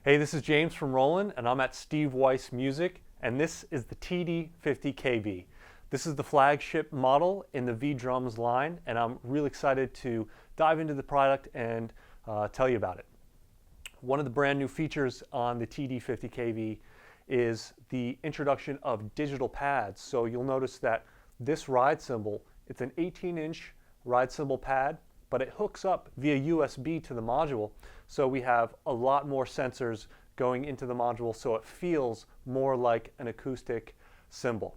Hey, this is James from Roland, and I'm at Steve Weiss Music, and this is the TD-50KV. This is the flagship model in the V-Drums line, and I'm really excited to dive into the product and tell you about it. One of the brand new features on the TD-50KV is the introduction of digital pads. So you'll notice that this ride cymbal, it's an 18-inch ride cymbal pad, but it hooks up via USB to the module. So we have a lot more sensors going into the module, so it feels more like an acoustic cymbal.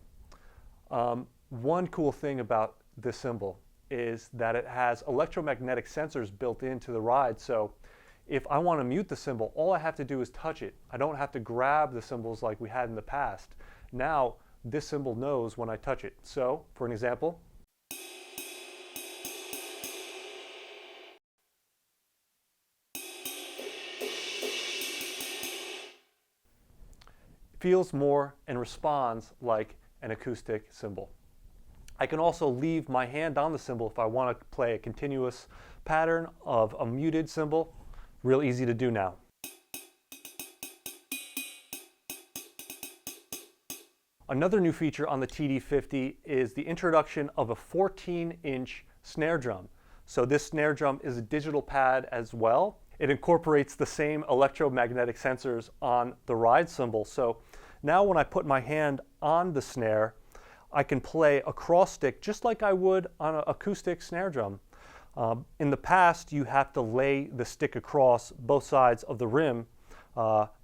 One cool thing about this cymbal is that it has electromagnetic sensors built into the ride. So if I want to mute the cymbal, all I have to do is touch it. I don't have to grab the cymbals like we had in the past. Now, this cymbal knows when I touch it. So, for an example, feels more and responds like an acoustic cymbal. I can also leave my hand on the cymbal if I want to play a continuous pattern of a muted cymbal. Real easy to do now. Another new feature on the TD-50 is the introduction of a 14-inch snare drum. So this snare drum is a digital pad as well. It incorporates the same electromagnetic sensors on the ride cymbal. So now when I put my hand on the snare, I can play a cross stick just like I would on an acoustic snare drum. In the past, you have to lay the stick across both sides of the rim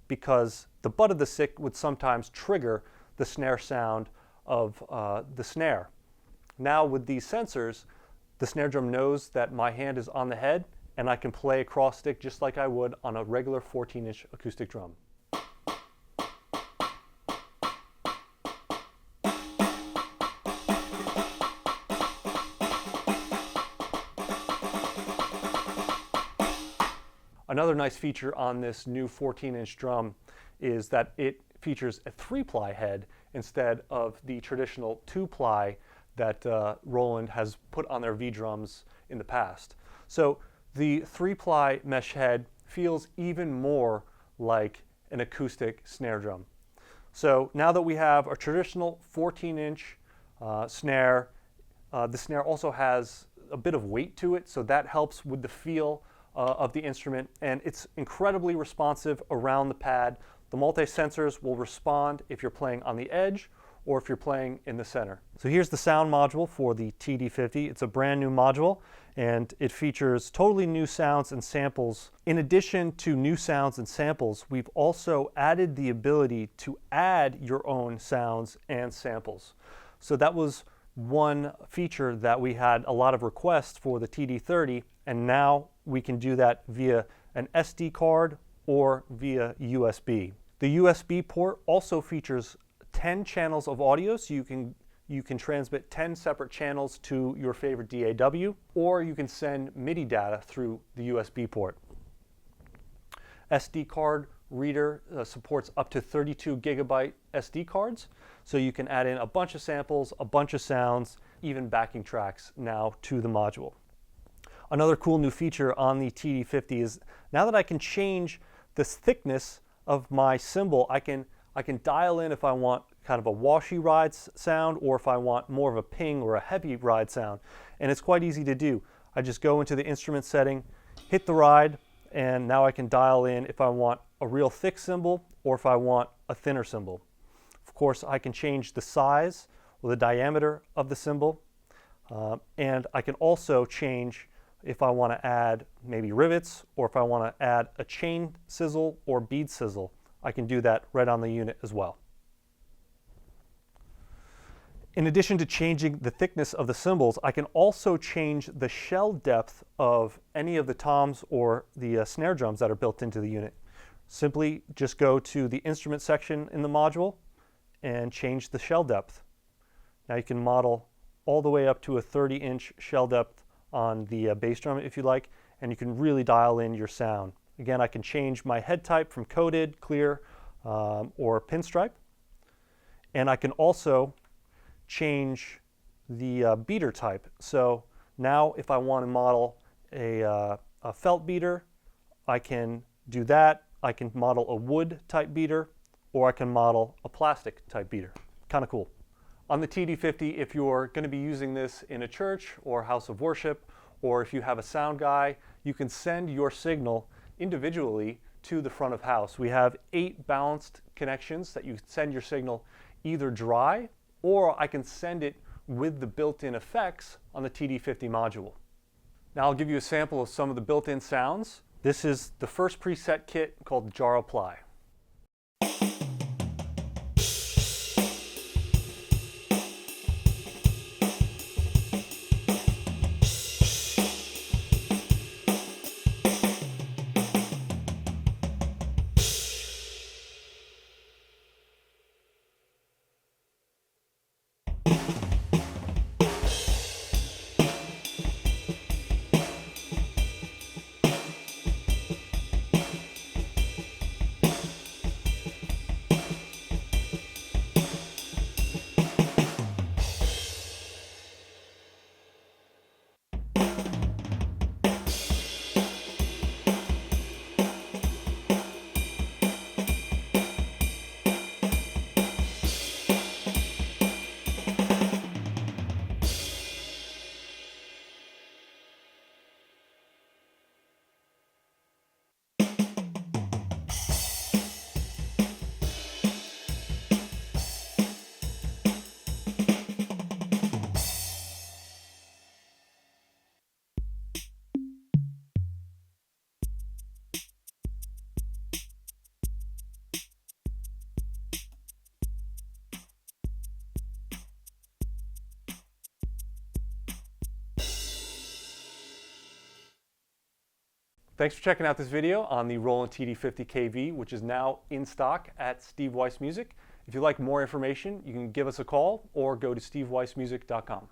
because the butt of the stick would sometimes trigger the snare sound of the snare. Now with these sensors, the snare drum knows that my hand is on the head, and I can play a cross stick just like I would on a regular 14-inch acoustic drum. Another nice feature on this new 14-inch drum is that it features a 3-ply head instead of the traditional 2-ply that Roland has put on their V-drums in the past. So the 3-ply mesh head feels even more like an acoustic snare drum. So now that we have a traditional 14-inch snare, the snare also has a bit of weight to it, so that helps with the feel of the instrument, and it's incredibly responsive around the pad. The multi-sensors will respond if you're playing on the edge or if you're playing in the center. So here's the sound module for the TD-50. It's a brand new module, and it features totally new sounds and samples. In addition to new sounds and samples, we've also added the ability to add your own sounds and samples. So that was one feature that we had a lot of requests for the TD-30, and now we can do that via an SD card or via USB. The USB port also features 10 channels of audio, so you can transmit 10 separate channels to your favorite DAW, or you can send MIDI data through the USB port. SD card reader supports up to 32 gigabyte SD cards, so you can add in a bunch of samples, a bunch of sounds, even backing tracks now to the module. Another cool new feature on the TD-50 is now that I can change the thickness of my cymbal, I can dial in if I want kind of a washy ride sound or if I want more of a ping or a heavy ride sound. And it's quite easy to do. I just go into the instrument setting, hit the ride, and now I can dial in if I want a real thick cymbal or if I want a thinner cymbal. Of course, I can change the size or the diameter of the cymbal, and I can also change if I want to add maybe rivets or if I want to add a chain sizzle or bead sizzle. I can do that right on the unit as well. In addition to changing the thickness of the cymbals, I can also change the shell depth of any of the toms or the snare drums that are built into the unit. Simply just go to the instrument section in the module and change the shell depth. Now you can model all the way up to a 30-inch shell depth on the bass drum if you like, and you can really dial in your sound. Again, I can change my head type from coated, clear, or pinstripe, and I can also change the beater type. So now if I want to model a felt beater, I can do that, I can model a wood type beater, or I can model a plastic type beater. Kind of cool. On the TD-50, if you're going to be using this in a church or house of worship, or if you have a sound guy, you can send your signal individually to the front of house. We have 8 balanced connections that you send your signal either dry, or I can send it with the built-in effects on the TD-50 module. Now I'll give you a sample of some of the built-in sounds. This is the first preset kit called Jar Apply. Thanks for checking out this video on the Roland TD-50KV, which is now in stock at Steve Weiss Music. If you'd like more information, you can give us a call or go to steveweissmusic.com.